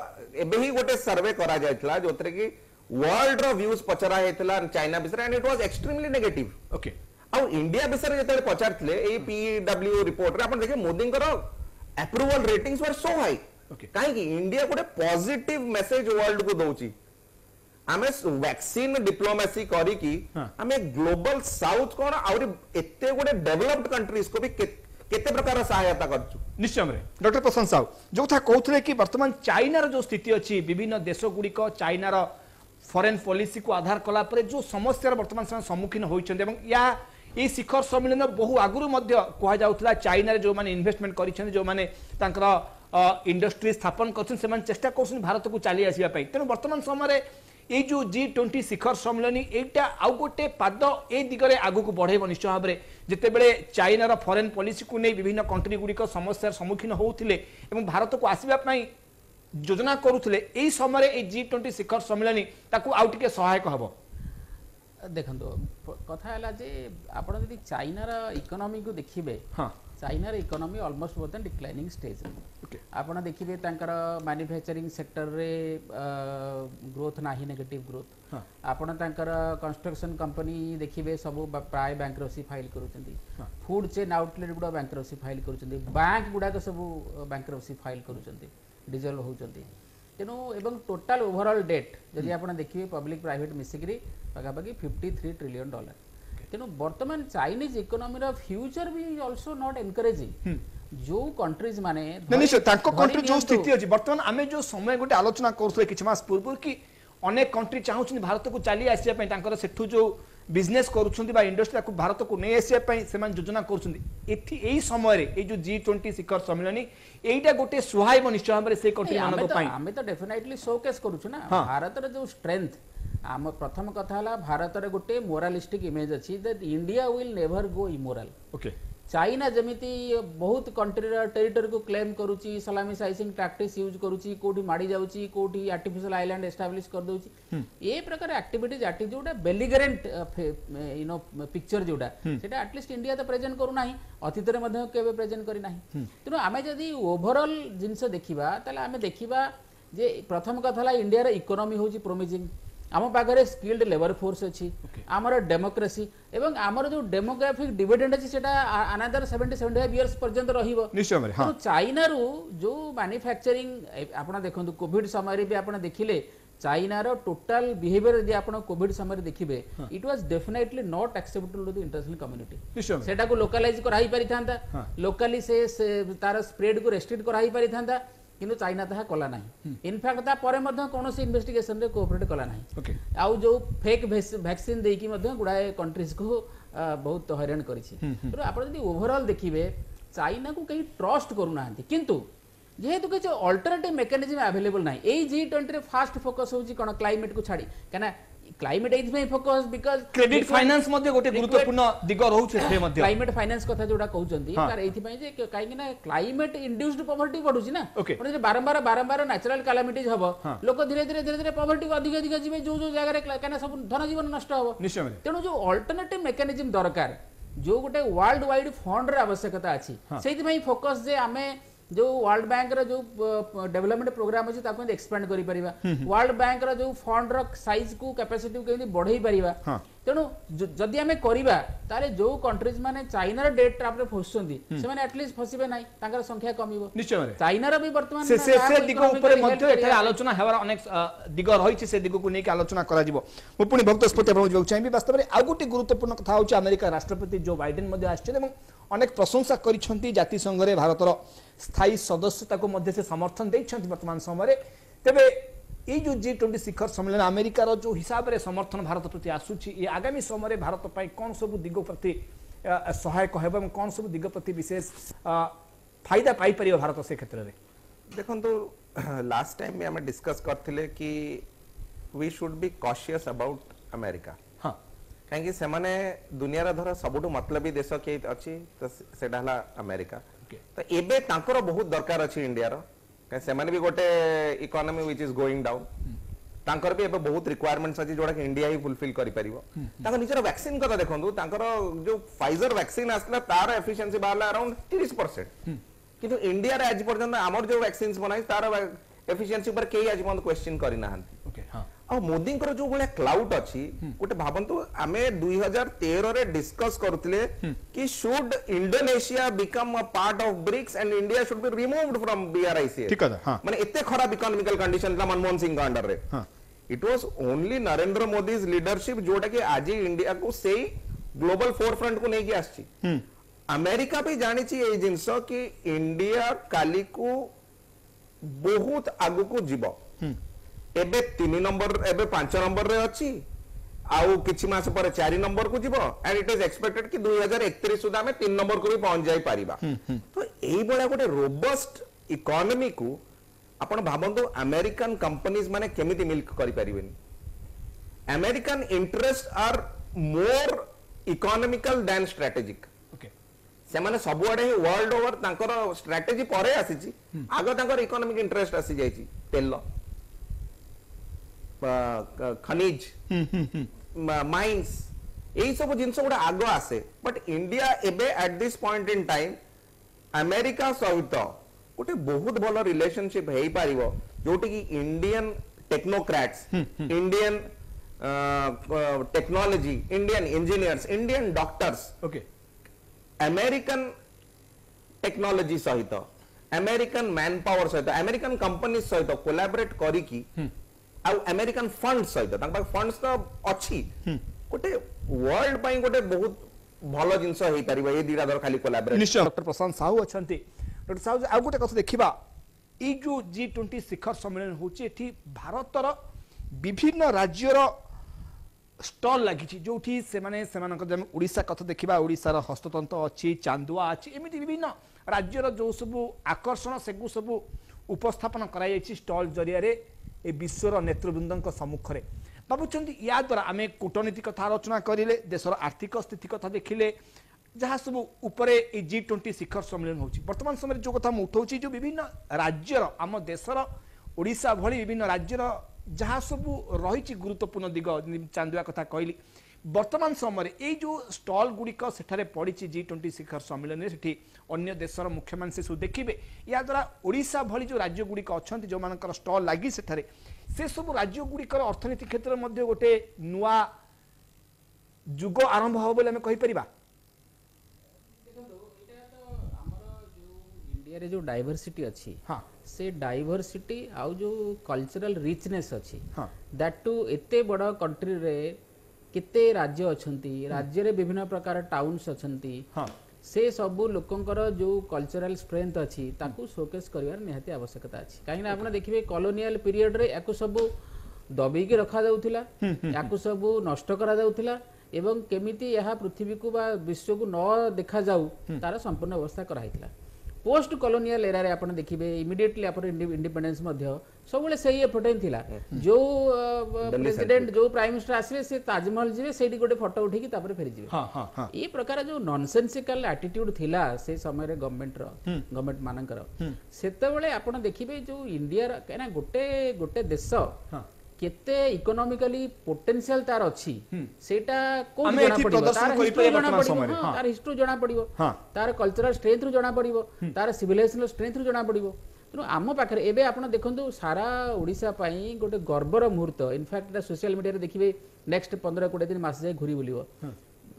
एबे ही गोटे सर्वे करा जायतला जोतरे कि वर्ल्ड रो व्यूज पचरा हेतला चाइना बिसरे and it was extremely negative okay आ इंडिया बिसरे जतले पचारतले ए पीडब्ल्यू रिपोर्ट रे आपण देखे मोदी कर अप्रूवल रेटिंग्स वर सो हाई काहे कि इंडिया गोटे पॉजिटिव मैसेज वर्ल्ड को दउची आमे वैक्सीन डिप्लोमेसी करी की आमे ग्लोबल साउथ कोन और एते गोटे डेवलप्ड कंट्रीज को भी केते प्रकार सहायता करछु निश्चय में डॉक्टर प्रशांत साहू जो था कहते कि वर्तमान चाइनार जो स्थिति अच्छी विभिन्न देश गुड़िक चाइनार फॉरेन पॉलिसी को आधार कला पर जो समस्या वर्तमान समय सम्मुखीन होइछन्ते एवं या ये शिखर सम्मेलन बहु आगुरी कहुला चाइना जो माने इन्वेस्टमेंट कर जो माने इंडस्ट्री स्थापन कर चेष्टा कर भारत को चली आसवा तेणु वर्तमान समय ये जो G20 शिखर सम्मेलन एटा आउ गोटे पाद ए दिगरे आगु को बढ़ेब निश्चय भाव में जितेबले चाइनार फॉरेन पॉलिसी को नहीं विभिन्न कंट्री गुड़िक समस्यार सम्मुखीन होते भारत को आसवाई योजना करुले यही समय G20 शिखर सम्मेलन ताकू आउ टिके सहायक हम देखो कथा है जे आप चाइनार इकोनॉमी को देखिए हाँ चाइनार इकोनॉमी ऑलमोस्ट वर्तमान डिक्लाइनिंग स्टेज आपड़ देखिए मैन्युफैक्चरिंग सेक्टर रे ग्रोथ ना नेगेटिव ग्रोथ आपड़ कंस्ट्रक्शन कंपनी देखिए सब प्राय बैंक्रप्सी फाइल कर फूड चेन आउटलेट गुड़ा बैंक्रप्सी फाइल कर बैंक गुड़ाक सब बैंक्रप्सी फाइल कर डिजल्व होती तेणु एवं टोटाल ओवरऑल डेट जदि आप देखिए पब्लिक प्राइवेट मिसिकी पाखापाखि $53 ट्रिलियन तेणु बर्तमान चाइनीज इकोनॉमी रो फ्यूचर भी आल्सो नॉट एनकरेजिंग जो कंट्रीज माने निश्चय ताको कंट्री जो स्थिति अछि बर्तमान आमे जो समय गोटे आलोचना करथले किछ मास पूर्व कि अनेक कंट्री चाहउछन भारत को चली आसिया पय तांकर सेठु जो बिजनेस करूछन्ती बा इंडस्ट्री को भारत को नै आसिया पय सेमान योजना करूछन्ती एथि एई समय रे ए जो G20 शिखर सम्मेलन एइटा गोटे सुहायब निश्चय हमरे से कंट्री मानको पय आमे तो डेफिनेटली शोकेस करूछु ना भारत रे जो स्ट्रेंथ आम प्रथम कथा है भारत रे गोटे मोरालिस्टिक इमेज अच्छी that India will never go immoral okay China जमीती बहुत कंट्री टेरिटरी को क्लेम करुची सलामी साइजिंग प्रैक्टिस यूज करुची कोठी माडी जाउची कोठी आर्टिफिशियल आइलैंड एस्टैब्लिश कर दोची ए प्रकार एक्टिविटीज जोटा बेलिगरेंट यू नो पिक्चर जोटा सेटा एटलिस्ट इंडिया तो प्रेजेंट करू नाही अतीत रे मध्ये केबे प्रेजेंट करी नाही तेनु आमे जदी ओवरऑल जिंस देखिबा ताले आमे देखिबा जे प्रथम कथा इंडिया रे इकोनॉमी होची प्रोमिजिंग आम पाखे स्किल्ड लेबर फोर्स अच्छी आमर डेमोक्रेसी एवं आमर जो डेमोग्राफिक डिविडेंड अच्छी सेटा अनदर 70-75 इयर्स पर्यंत रहिबो निश्चय में हां चाइना रु जो मैन्युफैक्चरिंग आपण देखंतु कोविड समय रे भी आपण देखिले चाइना रो टोटल बिहेवियर यदि आपण कोविड समय देखिबे it was definitely not acceptable to the international community सेटा को लोकलाइज कराई पारि थांता लोकली से तार स्प्रेड को रेस्ट्रिक्ट कराई पारि थांता किंतु चाइना ताहा कला नाही इनफैक्ट ता परे मध्ये कोनोसी इन्वेस्टिगेशन रे कोऑपरेट कला नाही आउ जो फेक वैक्सीन देई की मध्ये गुडाए कंट्रीज को बहुत हैरान करिछि तो आपण यदि ओवरऑल देखिबे चाइना को कहीं ट्रस्ट करू नाहंती किंतु जेहेतु किछ अल्टरनेटिव मेकानिज्म अवेलेबल नाही एई G20 रे फास्ट फोकस होउची कोन क्लाइमेट को छाडी कना क्लाइमेट एज में फोकस बिकॉज क्रेडिट फाइनेंस मध्ये गोटे गुरुत्वपूर्ण दिग रहउछे से मध्ये क्लाइमेट फाइनेंस कथा जोडा कहउचंदी तार एथि पय जे काई ना क्लाइमेट इंड्यूस्ड पॉवर्टी बढ़ुची ना म्हणजे जे बारंबार नेचुरल कैलामिटीज हबो लोक धीरे धीरे पॉवर्टी अधिक जिवे जो जगह रे कना सब धन जीवन नष्ट हबो निश्चय तेणु जो अल्टरनेटिव मेकानिज्म दरकार जो गोटे वर्ल्ड वाइड फंड रे आवश्यकता अछि सेति पय फोकस जे आमे जो वर्ल्ड बैंक रो जो डेवलपमेंट प्रोग्राम अछि ताको एक्सपेंड करि परिबा वर्ल्ड बैंक रो जो फंड रो साइज को कैपेसिटी को बढ़ई परिबा तेणु जदि आमे करिबा तारे जो कंट्रीज माने चाइना रो डेट ट्रैप रे फसुंदी से माने एटलीस्ट फसिबे नाही तांकर संख्या कमिबो निश्चय में चाइना रो भी वर्तमान से दिग ऊपर मध्ये एथे आलोचना हेबार अनेक दिग रहिछि से दिग को नेकी आलोचना करा जिवो मु पुनी भक्त स्पति आपण जो चाहिबी वास्तव में आ गुटी गुरुत्वपूर्ण कथा होछि अमेरिका राष्ट्रपति जो बाइडेन मध्ये आछे एवं अनेक प्रशंसा करिसंती जाति संघ रे भारतर स्थायी सदस्यता को मध्य से समर्थन देइछंती वर्तमान समय तेबे ये जो G20 शिखर सम्मेलन अमेरिका रो जो हिसाब रे समर्थन भारत प्रति आसुची ये आगामी समय रे भारत पय कोन सब दिग प्रति सहायक हेबो एवं कोन सब दिग प्रति विशेष फायदा पाई परियो भारत से क्षेत्र रे देखंतु लास्ट टाइम में हम डिस्कस करथिले कि we should be cautious about America हां काहे से माने दुनिया रा धर सबुटु मतलबी देश के अछि तो सेडा हला अमेरिका तो एबे तांकर बहुत दरकार अछि इंडिया रो से माने भी गोटे economy which is going down तांकर भी एबे बहुत रिक्वायरमेंट्स अछि जोडा कि इंडिया ही फुलफिल करि परिबो तांकर निजर वैक्सीन कथा देखंतु तांकर जो फाइजर वैक्सीन आसला तार एफिशिएंसी बारला अराउंड 30% किंतु इंडिया रे आज पर्यंत हमर जो वैक्सीन्स बनाई तार एफिशिएंसी पर केही आज पर्यंत क्वेश्चन करि नाहंती ओके हां आ मोदी जो भाया क्लाउड अच्छी गोटे भावंतु आमे 2013 रे डिस्कस करथिले कि should Indonesia become a part of BRICS and India should be removed from BRICS ठीक है हां माने एते खराब इकोनॉमिकल कंडीशन ला मनमोहन सिंह का अंडर रे it was only Narendra Modi leadership जोटा कि आज इंडिया को से ग्लोबल फोरफ्रंट को नहीं आसी अमेरिका भी जानी ये जिनस कि इंडिया काली को बहुत आगु को जीव एबे 3 नंबर एबे 5 नंबर रे अछि आउ किछि मास पर 4 नंबर को जीव एंड इट इज एक्सपेक्टेड कि 2031 सुधा में 3 नंबर को भी पहुंच जाई परिबा तो एई बडा गोटे रोबस्ट इकोनॉमी को आपण भाबंतु अमेरिकन कंपनीज माने केमिति मिल्क करि परिबेनी American interest are more economical than strategic से माने सबुआडे वर्ल्ड ओवर तांकर स्ट्रेटेजी परे आसीची आगो तांकर इकोनॉमिक इंटरेस्ट आसी जाईची तेल खनिज माइंस एई सब जिंस गुडा आगो आसे बट इंडिया एबे at this point in time America सहित गोटे बहुत भल रिलेशनशिप हेई पारिबो जोटी कि Indian technocrats Indian technology Indian engineers Indian doctors okay American technology सहित अमेरिकन मैन पावर सहित अमेरिकन कंपनी सहित कोलैबोरेट करिकी आ अमेरिकन फंड सहित तांका फंड्स तो अछि गोटे वर्ल्ड पई गोटे बहुत भलो जिंस हेई परिबो ए दिरा दर खाली कोलैबोरेट निश्चय डॉक्टर प्रशांत साहू अछंती डॉक्टर साहू आ गोटे कथा देखिबा ई जो G20 शिखर सम्मेलन होची एठी भारतर विभिन्न राज्यर स्टॉल लगी जो से माने ओडिशा कथा देखा ओडिशार हस्ततंत्र अच्छी चांदुआ अच्छी एमती विभिन्न राज्यर जो सब आकर्षण से सब उपस्थापन कराई स्टॉल जरिया ए विश्वर नेतृवृंद सम्मुखें भावुं या द्वारा आम कूटनीति कथा आलोचना करें देशर आर्थिक स्थिति कथा देखिले जहाँ सब उपरे G20 शिखर सम्मेलन होची वर्तमान समय जो कथा उठाऊँ जो विभिन्न राज्यर आम देशर ओडिशा भली विभिन्न राज्यर जहाँ सब रही गुरुत्वपूर्ण दिग चांदुआ कथा कहली वर्तमान समय ये जो स्टॉल गुड़िक सेठारे पड़ी G20 शिखर सम्मेलन में सेठी अन्य देशर मुख्यमंत्री सब देखिए या द्वारा ओडिशा भली जो राज्य गुड़िक अच्छा जो मानकर स्टॉल लगी सेठारे से सब राज्य गुड़िकर अर्थनीति क्षेत्र में गोटे नुआ जुग आरंभ हो बोले कहि परिबा इंडिया रे जो डाइवर्सिटी अच्छी हाँ से डाइवर्सिटी आउ जो कल्चरल रिचनेस अच्छी हाँ दैट टू एते बड़ कंट्री रे केते राज्य अछंती राज्य रे विभिन्न प्रकार टाउन्स अछंती हाँ से सबु लोकंकर जो कल्चरल स्ट्रेंथ अच्छी ताकू शोकेस करिवार निहाती आवश्यकता अच्छी काहे आपण देखिबे कॉलोनियल पीरियड रे याकू सबु दबी के रखा जाउथिला याकू सबु नष्ट करा जाउथिला एवं केमिति यहा पृथ्वी को बा विश्व को न देखा जाऊ तार संपूर्ण व्यवस्था कराइथिला पोस्ट कॉलोनियल एरा रे आपण देखिबे इमिडिएटली आपण इंडिपेंडेंस मध्य सबले सही एफर्ट थिला जो प्रेसिडेंट जो प्राइम मिनिस्टर आसीले से ताजमहल जिवे सेडी गोटे फोटो उठेकी तापर फेरी जिवे हाँ हाँ हाँ ये प्रकार जो नॉनसेंसिकल एटीट्यूड थिला से समय रे गवर्नमेंट मानकर सेतेबेले आपण देखिबे जो इंडिया रा केना गोटे गोटे देश केते इकोनॉमिकली पोटेंशियल तार अछि सेटा को जाना पड़िबो तार हिस्ट्री जाना पड़िबो तार हिस्ट्री जाना पड़िबो तार कल्चरल स्ट्रेंथ रु जाना पड़िबो तार सिविलाइजेशनल स्ट्रेंथ रु जाना पड़िबो तेनु आम पाखरे एबे आपण देखंतु सारा ओडिशा पई गोटे गर्वर मुहूर्त इनफैक्ट एटा सोशल मीडिया रे देखिबे नेक्स्ट 15-20 दिन मास जाय घुरी बुलिबो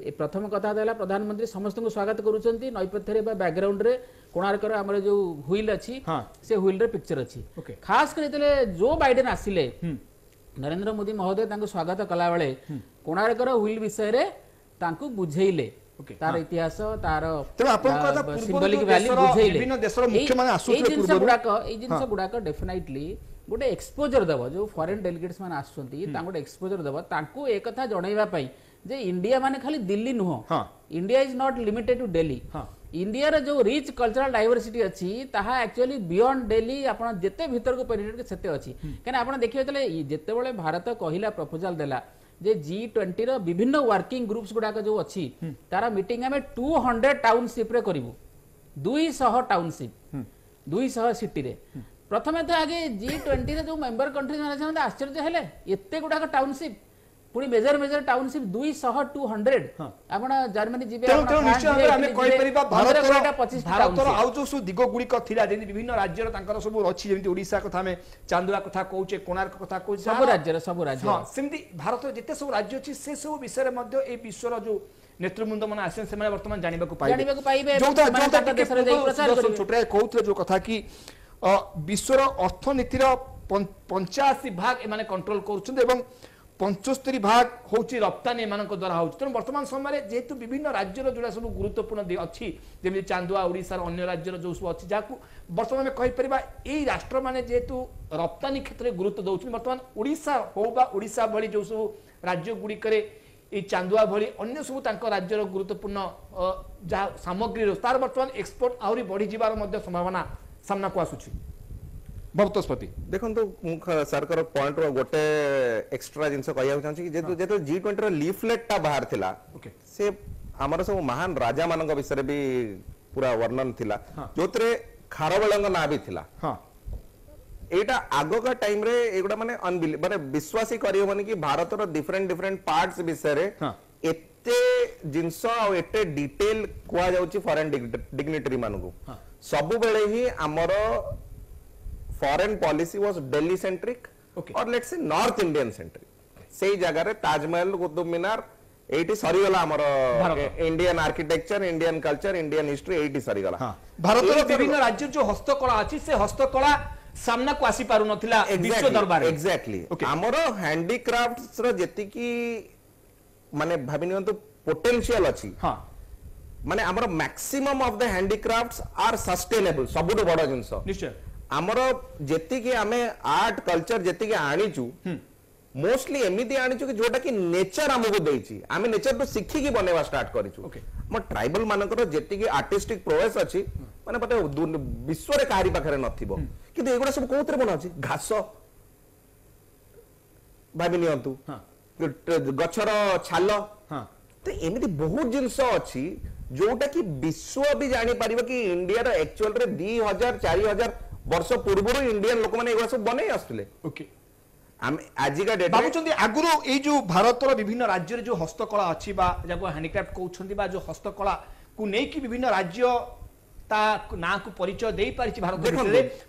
ए प्रथम कथा देला प्रधानमंत्री समस्त को स्वागत करूचंती नैपथ्य बा बैकग्राउंड रे कोणार्कर हमर जो व्हील अछि से व्हील रे पिक्चर अछि खास कर जो बाइडेन आसिले नरेंद्र मोदी महोदय तांको स्वागत कला बेले कोणार्कर व्हील विषय रे तांको बुझेइले तार इतिहास तार सिंबॉलिक वैल्यू बुझेइले विभिन्न देशर मुख्य माने आसुथले पूर्व ए जिंस गुडाक डेफिनेटली गोटे एक्सपोजर दबो जो फॉरेन डेलीगेट्स माने आसुंती तांको एक्सपोजर दबो तांको ए कथा जणैबा पई जे इंडिया माने खाली दिल्ली नुह India is not limited to Delhi India रे जो रिच कल्चरल डाइवर्सिटी अछि ताहा एक्चुअली बियॉन्ड दिल्ली आपण जेते भीतर को पेनिट्रेट सेते अछि केना आपण देखियो तले जेते बेले भारत कहिला प्रपोजल देला जे G20 रो विभिन्न वर्किंग ग्रुप्स गुडा जो अछि तारा मीटिंग में 200 टाउनशिप रे करिवो 200 टाउनशिप 200 सिटी रे प्रथमे तो आगे G20 रे जो मेंबर कंट्री माने छन आश्चर्य हेले एते गुडा टाउनशिप पुनी मेजर मेजर टाउनशिप 200-200 आपण जर्मनी जिबे आपण निश्चय आमे कहि परिबा भारतर आउ जो सु दिगो गुडी क थिला जेनि विभिन्न राज्यर तांकर सब अछि जेमि ओडिसा कथा में चांदुआ कथा कहूचे कोणार्क कथा कहूचे सब राज्य हां सेमति भारत जेते सब राज्य अछि से सब विषय रे मध्य ए विश्वर जो नेतृवृंद मन आसे से वर्तमान जानिबा को पाइबे जो देशर जाई प्रचार करिवे छोटरे कहउतले जो कथा कि विश्वर अर्थनीतिर 85 भाग एमाने कंट्रोल करुछन एवं 75 भाग होची रप्तानी एमानक द्वारा होची। तेणु वर्तमान समय जेहेतु विभिन्न राज्यर जोड़ा सब गुरुत्वपूर्ण अच्छी जमी चांदुआ ओडिशार अन्य राज्यर जो सब अच्छी जहाँ वर्तमान में कहीपर यही राष्ट्र मैंने जेहेतु रप्तानी क्षेत्र में गुरुत्व दौरान वर्तमान ओडिशा हो बा ओडिशा भली जो सब राज्य गुड़िक चांदुआ भली अन्य सब राज्यर गुरुत्वपूर्ण जहाँ सामग्री तार वर्तमान एक्सपोर्ट आहरी बढ़ी जबार संभावना सामना को आसुची भक्तस्पति देखो सर पॉइंट गोटे एक्स्ट्रा जिनस कहना चाहिए जेहेतु G20 रो लीफलेट टा बाहर थिला से हमर सब महान राजा मानक विषय भी पूरा वर्णन थिला जोतरे खारबेलंग ना भी थिला एटा आगो का टाइम रे एगुडा माने विश्वास करियबनी कि भारत रो डिफरेंट पार्ट्स विषय रे एते जिंस आ एते डिटेल कुआ जाउची फॉरेन डिग्निटरी मानकू सब बेले ही हमर foreign policy was Delhi centric और let's say north Indian centric से जगह रे ताजमहल कुतुब मीनार एटी सरी गला हमर Indian architecture Indian culture Indian history eighty सरी गला भारत रो विभिन्न राज्य जो हस्तकला अछि से हस्तकला सामना को आसी पारु नथिला विश्व दरबार एग्जैक्टली हमर हैंडीक्राफ्ट्स रो जेति की माने भाबिनियंतु पोटेंशियल अछि माने हमर maximum of the handicrafts are sustainable सबुठ बड़ जिंस निश्चय आमर जेति की आमे आर्ट कल्चर जेति की आनिचु मोस्टली एमिति आनिचु कि जोटा कि नेचर हमको देइची आमे नेचर तो सिखी की बनेवा स्टार्ट करिचु म ट्राइबल मानकर जेति की आर्टिस्टिक प्रोसेस अछि माने पते विश्व रे काहरी पाखरे नथिबो किंतु एगुडा सब कोउतरे बनाउची घास भाबी नियंतु गछर छाल तो एमिति बहुत जिंस अछि जोटा कि विश्व भी जानी पारिबा कि इंडिया रो एक्चुअल रे 2000 4000 वर्ष पूर्व इंडियन लोक मैंने सब बने आसुले आज का डेट भावुं आगुरी ये जो भारत विभिन्न राज्य जो हस्तकला अच्छी हैंडीक्राफ्ट कहते हैं जो हस्तकला को लेकिन विभिन्न राज्य ना को परिचय दे पारिछि भारत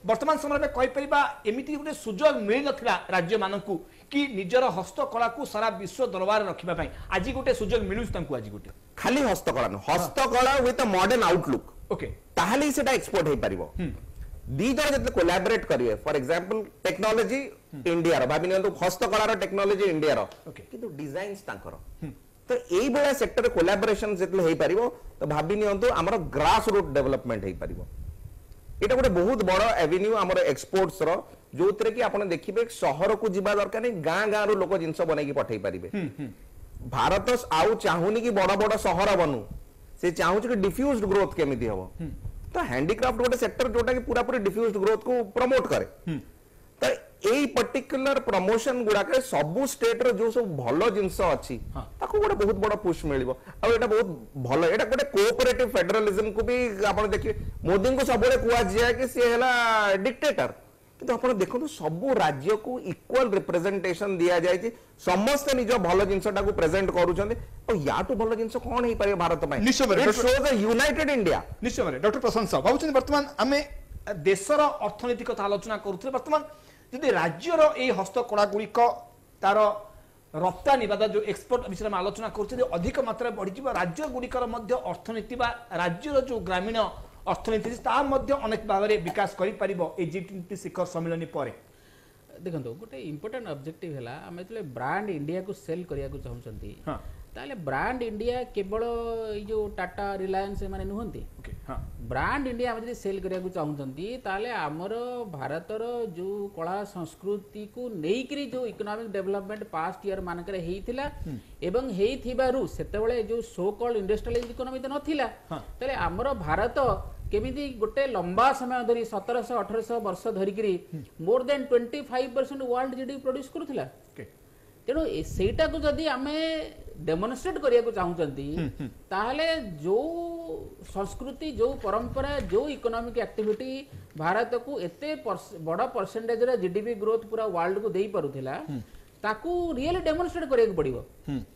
वर्तमान समय में कहीपर एमती गोटे सुजोग मिल नथिला राज्य मानकू कि निजर हस्तकला को सारा विश्व दरबार रखिबा आज गोटे सुजोग मिलुछि आज गोटे खाली हस्तकला with a modern outlook okay ताहले सेटा एक्सपोर्ट हे परिबो दी जन जब कोलैबोरेट करिए फॉर एग्जांपल टेक्नोलॉजी इंडिया रो भाबी नियंतु हस्तकला रो टेक्नोलॉजी इंडिया रो किंतु डिजाइन्स तांकर तो एई बडा सेक्टर कोलैबोरेशन जेतले हे परिबो तो भाबी नियंतु हमर ग्रास रूट डेवलपमेंट हे परिबो एटा गोटे बहुत बड़ एवेन्यू हमर एक्सपोर्ट्स रो जोतरे कि आपण देखिबे शहर को जिबा दरकार नै गां गां रो लोक जिंस बनै कि पठै परिबे भारत आउ चाहुनी कि बड़ बड़ शहर बनू से चाहू कि डिफ्यूज्ड ग्रोथ केमिति हबो तो हैंडीक्राफ्ट गोटे सेक्टर जोटा कि पूरा पूरी डिफ्यूज्ड ग्रोथ को प्रमोट करे तो एई पर्टिकुलर प्रमोशन गुडा के सबु स्टेट रो जो सब भलो जिंस अछि ताको गोटे बहुत बड़ पुश मिलिबो आ एटा बहुत भलो एटा गोटे कोऑपरेटिव फेडरलिज्म को भी आपण देखि मोदी को सबले कुआ जिया कि से हला डिक्टेटर किंतु आपण देखो सबु राज्य को इक्वल रिप्रेजेंटेशन दिया जाय छी समस्त निज भलो जिंसटा को प्रेजेंट करूछन और या तो भलो जिंस कोन हे पारे भारत में निश्चय शोज अ यूनाइटेड इंडिया निश्चय डॉक्टर प्रशंसा भावुछन वर्तमान आमे देशर अर्थनीति कथा आलोचना करूथले वर्तमान यदि राज्यर ए हस्तकला गुड़िक तार रप्तानी जो एक्सपोर्ट विषय में आलोचना कर अधिक मात्रा बढ़ी राज्य गुड़िकर अर्थनीति राज्यर जो ग्रामीण अर्थनीति अनेक भाव में विकास कर G20 शिखर सम्मेलन पर देखो गोटे इंपोर्टेंट ऑब्जेक्टिव है आम जो ब्रांड इंडिया को सेल करने को चाहते ताले ब्रांड इंडिया केवल जो टाटा रिलायंस माने नुहंती ब्रांड इंडिया हम सेल करने को चाहते ताले आमर भारतर जो कला संस्कृति को लेकिन जो इकोनॉमिक डेवलपमेंट पास्ट ईयर मानक एवं सेतबेले जो सो कॉल्ड इंडस्ट्रियलाइज्ड इकोनॉमी तो नथिला ताले आमर भारत केमिति गोटे लंबा समय धरी 1700-1800 वर्ष धरिकी more than 25% world GDP produce करुथिला तेणु सेटा को जदि आमे डेमोन्स्ट्रेट करिया को चाहूचंती ताहले जो संस्कृति जो परंपरा जो इकोनॉमिक एक्टिविटी भारत को एते बड़ा परसेंटेज रे जीडीपी ग्रोथ पूरा वर्ल्ड को देई परुथिला ताकू रियली डेमोन्स्ट्रेट करिया को पड़िबो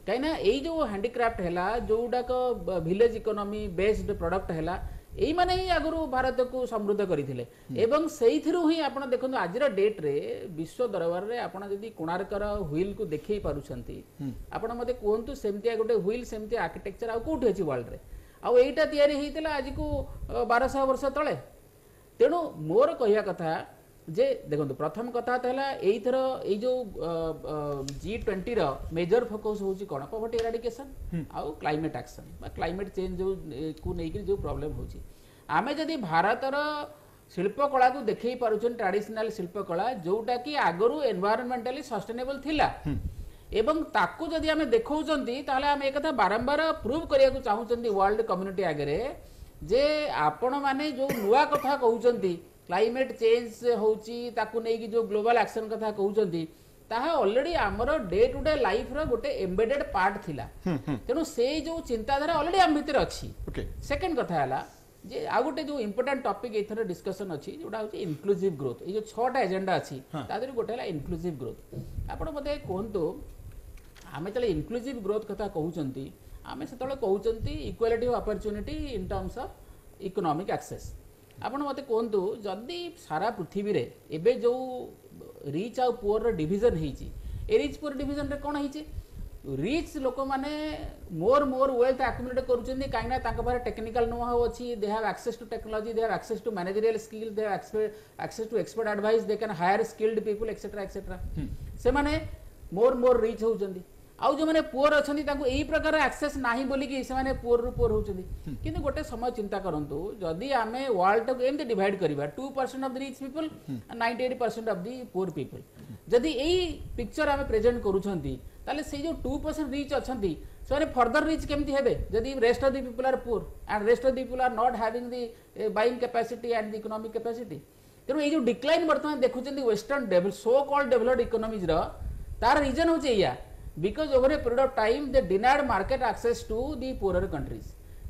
काइना एई जो हैंडीक्राफ्ट हैला जोडा को विलेज इकोनॉमी बेस्ड प्रोडक्ट हैला एई माने ही आगुरु भारत को समृद्ध करिथिले एवं सेइथिरु ही आपण देखंतु आजिर डेट रे विश्व दरबार रे आपण जदी कोणार्कर व्हील को देखै पारुछंती आपण मते कोहंतु सेमतिया गोटे व्हील सेमति आर्किटेक्चर आ कोठी अछि वर्ल्ड रे आ एइटा तयारी हेइतिला आज को 1200 वर्ष तळे तेणु मोर कहिया कथा जे देखो प्रथम कथा एथर ये जो G20 रो मेजर फोकस होची कोन पॉवर्टी एराडिकेशन आउ क्लाइमेट एक्शन क्लाइमेट चेंज जो को नेकी जो प्रॉब्लम होची आमे जदी भारतर शिल्पकला को देखई पारुछन ट्रेडिशनल शिल्पकला जोटा कि आगरु एनवायरमेंटली सस्टेनेबल थिला एवं ताकू जदी आमे देखौचंती ताले आमे एक कथा बारंबार प्रूव करिया को चाहूचंती वर्ल्ड कम्युनिटी आगरे जे आपण माने जो नुवा कथा कहउचंती क्लाइमेट चेंज होची ताकू नै कि जो ग्लोबल एक्शन कथा कहउचंती ताहा ऑलरेडी हमर डे टू डे लाइफ रो गोटे एम्बेडेड पार्ट थिला तेनु से जो चिंताधारा ऑलरेडी हम भीतर अछि सेकंड कथा हला जे आ गोटे जो इंपोर्टेंट टॉपिक एथर डिस्कशन अछि जोडा होची इंक्लूसिव ग्रोथ ए जो 6टा एजेंडा अछि तादर गोटे हला इंक्लूसिव ग्रोथ आपण मते कोहंतो आमे तले इंक्लूसिव ग्रोथ कथा कहउचंती आमे से तले कहउचंती equality of opportunity in terms of economic access आपण मते कोहंतु जदी सारा पृथ्वी रे एबे जो रिच आ पुअर डिवीजन हेची ए रिच पुअर डिवीजन रे कोन हेची रिच लोक माने मोर वेल्थ एक्युमुलेट करूचंदी काइना तांका बारे टेक्निकल नो हाउ अछि they have access to technology they have access to managerial skill they have access to expert advice they can hire skilled people etcetera etcetera से माने more rich होउचंदी आउ जो माने poor अछंदी तांको एही प्रकार एक्सेस नाही बोली कि से माने पुअर रु पुअर होउचंदी किंतु गोटे समय चिंता करंतु जदी आमे वर्ल्ड को एमते डिवाइड करिबा 2% of the rich people and 98% of the poor people जदी एही पिक्चर आमे प्रेजेंट करूछंती ताले से जो 2% रिच अछंती से माने फर्दर रिच केमती हेबे जदी rest of the people are poor and rest of the people are not having the buying capacity and the economic capacity तेनु ए जो डिक्लाइन वर्तमान देखुछंती western develop so called developed economies रो तार रीजन होचे या because over a period of time they denied market access to the poorer countries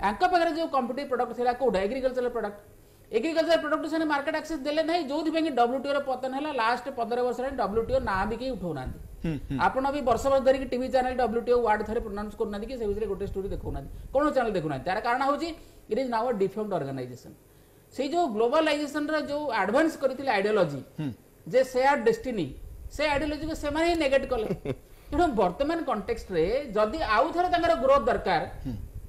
anka pagare jo competitive product thila ko agricultural product से market access देले नहीं जो दिबे कि WTO रे पतन हला लास्ट 15 वर्ष रे WTO ना भी के उठौ नांती आपण अभी वर्ष वर्ष धरि कि टीवी चैनल WTO वर्ड थरे प्रोनाउंस कर नांती कि से विषय गोटे स्टोरी देखौ नांती कोन चैनल देखौ नांती तार कारण होची it is now a deformed organisation से जो ग्लोबलाइजेशन रे जो एडवांस करथिले आइडियोलॉजी जे शेयर डेस्टिनी से आइडियोलॉजी को से माने नेगेट करले तेणु वर्तमान कंटेक्स्ट रे जदि आउ थरे तांकर ग्रोथ दरकार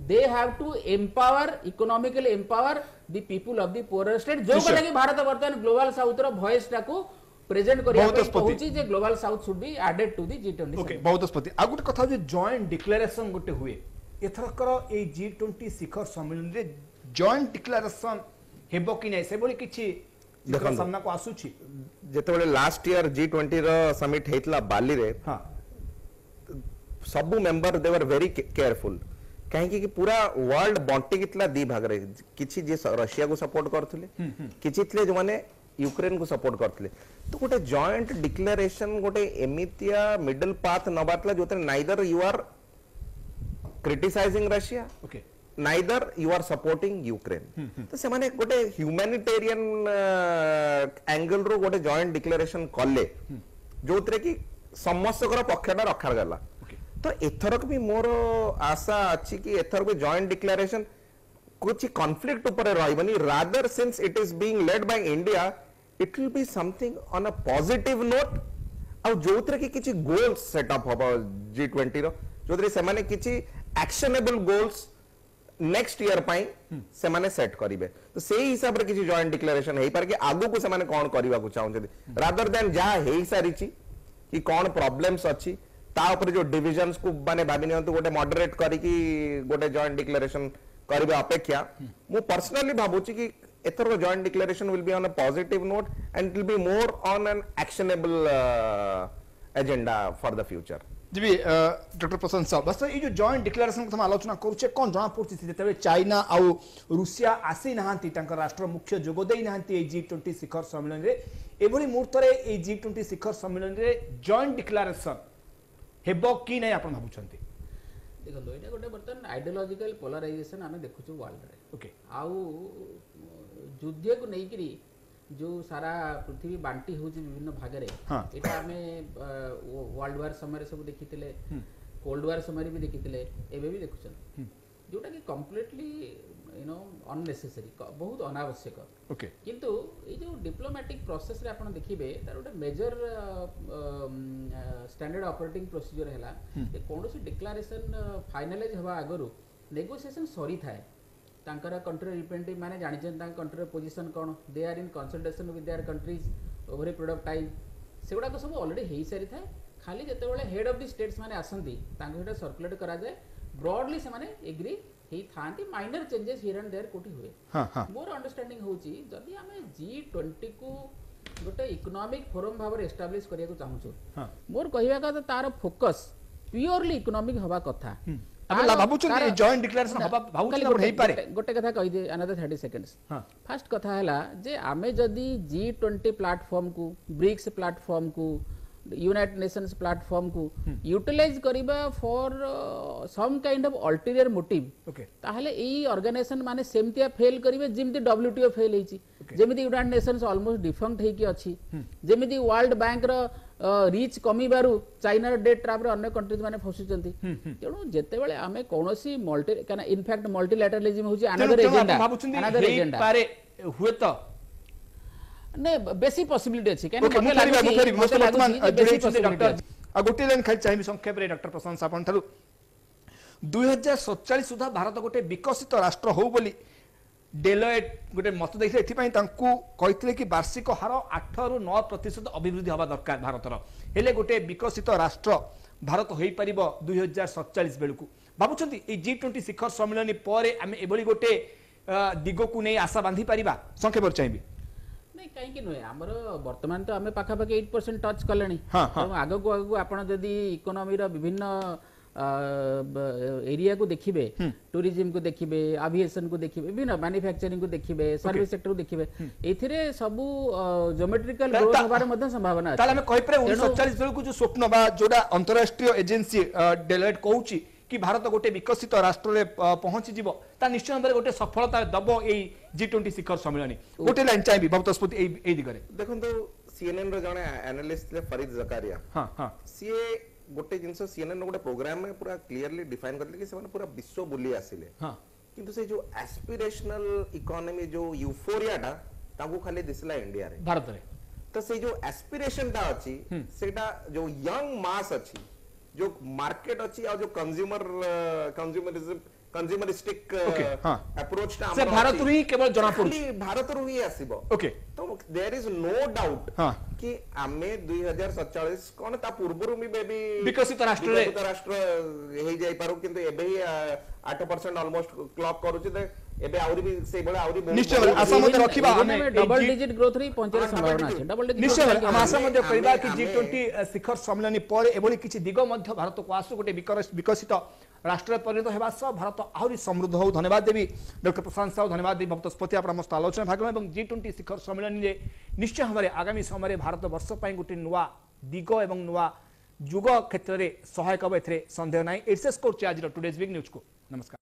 they have to empower economically empower the people of the poor state जो कले कि भारत वर्तमान ग्लोबल साउथ रो वॉइस टाको प्रेजेंट करिया पहुची जे global south should be added to the G20 okay बहुत स्पति आ गुटे कथा जे जॉइंट डिक्लेरेशन गुटे हुए एथरकर ए G20 शिखर सम्मेलन रे जॉइंट डिक्लेरेशन हेबो कि नै से बोली किछि देखो सामना को आसुछि जेते बेले लास्ट ईयर G20 रो समिट हेतला बाली रे हां सब member they were very careful कहीं कि पूरा वर्ल्ड बंटी कितला दी भाग रे किछि जे रशिया को सपोर्ट करथिले किछि थिले जो माने यूक्रेन को सपोर्ट करथिले तो गोटे जॉइंट डिक्लेरेशन गोटे एमितिया मिडल पाथ नबातला जोते neither you are criticising Russia okay neither you are supporting Ukraine तो से माने गोटे ह्यूमैनिटेरियन एंगल रो गोटे जॉइंट डिक्लेरेशन कले जोतरे कि समस्तकर पक्षटा रखा गला तो एथरक भी मोर आशा अच्छी कि एथरक भी जॉइंट डिक्लेरेशन कुछ कॉन्फ्लिक्ट ऊपर रहबनी rather since it is being led by India it will be something on a positive note आ जोतरे कि किछि गोल्स सेटअप होबा G20 रो जोतरे से माने किछि एक्शनेबल गोल्स नेक्स्ट ईयर पाई से माने सेट करिवे तो सेही हिसाब रे किछि जॉइंट डिक्लेरेशन हेई पार कि आगु को से माने कोन करबा को चाहउछथि रादर देन जा हेई सारिछि कि कौन प्रॉब्लम्स अच्छी ता ऊपर जो डिविजन्स को माने भाबी नियंतु गोटे मॉडरेट करी कि गोटे जॉइंट डिक्लेरेशन करबे अपेक्षा मु पर्सनली भाबुची कि एथर joint declaration will be on a positive note and it will be more on an actionable agenda for the future जी डॉक्टर प्रशांत साहब बस ये जो जॉइंट डिक्लेरेशन हम आलोचना करूचे कोन जना पड़छि जेतबे चाइना आ रूसिया आसी नाहंती तांकर राष्ट्र मुख्य जोग देई नाहंती ए G20 शिखर सम्मेलन रे एभली मुहूर्त रे ए G20 शिखर सम्मेलन रे जॉइंट डिक्लेरेशन हेबो कि नै आपण भाबुछंती देखो एटा गोटे बर्तन आइडियोलॉजिकल पोलराइजेशन आमे देखुछु वर्ल्ड रे ओके आउ युद्ध को नै करी जो सारा पृथ्वी बांटी होची विभिन्न भाग रे एटा हमें वर्ल्ड वार समय सब देखितिले कोल्ड वार समय भी देखितिले एबे भी देखुछन जोटा कि कंप्लीटली यू नो अननेसेसरी बहुत अनावश्यक ओके किंतु ये जो डिप्लोमेटिक प्रोसेस रे आपण देखिबे तार गोटे मेजर स्टैंडर्ड ऑपरेटिंग प्रोसीजर हैला जे कोनोसी डिक्लेरेशन फाइनलाइज हवा आगरु नेगोशिएशन सरी थाए तांकर कंट्री रिप्रेजेंटेटिव माने जानि छन तांकर कंट्री पोजीशन कोन they are in consultation with their countries over product time से गुड़ाक सब ऑलरेडी हो सारी थाए खाली जिते हेड ऑफ द स्टेट्स माने आसंती सर्कुलेट करा जाए ब्रॉडली से माने एग्री ही minor changes here and there कोठी हुए मोर अंडरस्टैंडिंग होची जदी हमें G20 को गोटे इकोनॉमिक फोरम भाव एस्टाब्लिश करिया को चाहूछु मोर कहबा का तार फोकस प्योरली इकोनॉमिक हवा कथा जॉइंट डिक्लेरेशन हवा भाबुछु नहीं पारे गोटे कथा कहि दे अनदर 30 सेकंड्स फर्स्ट कथा हला जे आमे जदी G20 प्लेटफॉर्म को ब्रिक्स प्लेटफॉर्म को यूनाइटेड नेशंस प्लेटफॉर्म को यूटिलाइज करिबा for some kind of ulterior motive ताहले एई ऑर्गेनाइजेशन माने सेमतिया फेल करिवे जेमति WTO फेल हेची जेमिति यूनाइटेड नेशंस ऑलमोस्ट डिफंक्ट हे की अछि जेमिति वर्ल्ड बैंक रो रीच कमी बारू चाइना डेट ट्रैप रे अन्य कंट्रीज माने फसुचंती तेणु जेते बेले आमे कोनोसी मल्टी काना इनफैक्ट मल्टीलैटरलिज्म होची अनदर एजेंडा पारे हुए तो नहीं बेसी पॉसिबिलिटी अछि गोटे लाइन खाली चाहिए संक्षेप रे डॉक्टर प्रशांत आपन थारु 2047 सुधा भारत गोटे विकसित राष्ट्र हो बोली डेलोइट गोटे मत देखले एथि तांकू कहितले कि वार्षिक हार 8 रु 9% अभिवृद्धि हवा दरकार भारतर हेले गोटे विकसित राष्ट्र भारत होई परिबो 2047 बेलकू भाबुचंती ए G20 शिखर सम्मेलन परे आमे एबोली गोटे दिगो को नै आशा बांधी परिबा संक्षेप चाहिए कहीं नुहे आमर बर्तमान तो आम पाखापाखि 8% टच कले आग को आग आप इकोनॉमी विभिन्न एरिया को देखिए टूरिज्म को देखिए एविएशन को देखिए विभिन्न मैन्युफैक्चरिंग को देखिए सर्विस सेक्टर को देखिए एथिरे सबु ज्योमेट्रिकल ग्रोथ होबार मध्ये संभावना ताले हम कहि परे 1947 बेलकू जो स्वप्न बा जोडा अंतरराष्ट्रीय एजेंसी डेलोइट कहूची कि भारत गोटे विकसित राष्ट्र रे पहुंची जीवो ता निश्चय भाव गोटे सफलता दबो ए G20 शिखर सम्मेलन गोटे लाइन चाहिए बहुतस्पति ए दिगरे देखंतु CNN रो जने एनालिस्ट ले फरीद जकारिया सीए गोटे जिंस CNN रो गोटे प्रोग्राम में पूरा क्लियरली डिफाइन करले कि से पूरा विश्व बुली आसिले किंतु से जो एस्पिरेशनल इकोनॉमी जो यूफोरिया टा ताकू खाली दिसला इंडिया रे भारत रे तो से जो एस्पिरेशन टा अछि सेटा जो यंग मास अछि जो मार्केट अच्छी और जो कंज्यूमरिस्टिक अप्रोच टा से भारत रू ही केवल जना पड़ुछि भारत रू ही आसीबो ओके तो देयर इज नो डाउट कि आमे 2047 कोन ता पूर्वरु मी बेबी विकसित राष्ट्र हे जाई पारो किंतु एबे ही 8% ऑलमोस्ट क्लॉक करूछि दे एबे आउरी भी से बळे आउरी निश्चय आशा मध्ये रखिबा हमें डबल डिजिट ग्रोथ री पहुंचेर संभावना अछि डबल डिजिट निश्चय हम आशा मध्ये कहिबा कि G20 शिखर सम्मेलन पर एबोली किछि दिगो मध्ये भारत को आसु गोटे विकसित राष्ट्र परिणत हेबा सह भारत आहुरी समृद्ध हो धन्यवाद देवी डॉक्टर प्रशांत साहू धन्यवाद देवी बहुतस्पति आप समस्त आलोचना भाग एवं G20 शिखर सम्मेलन रे निश्चय भाव आगामी समय भारत वर्ष पई गोटे नुआ दिगो एवं नुआ जुग क्षेत्र में सहायक हे संदेह ना एसेस कर आज टुडेज बिग न्यूज को नमस्कार।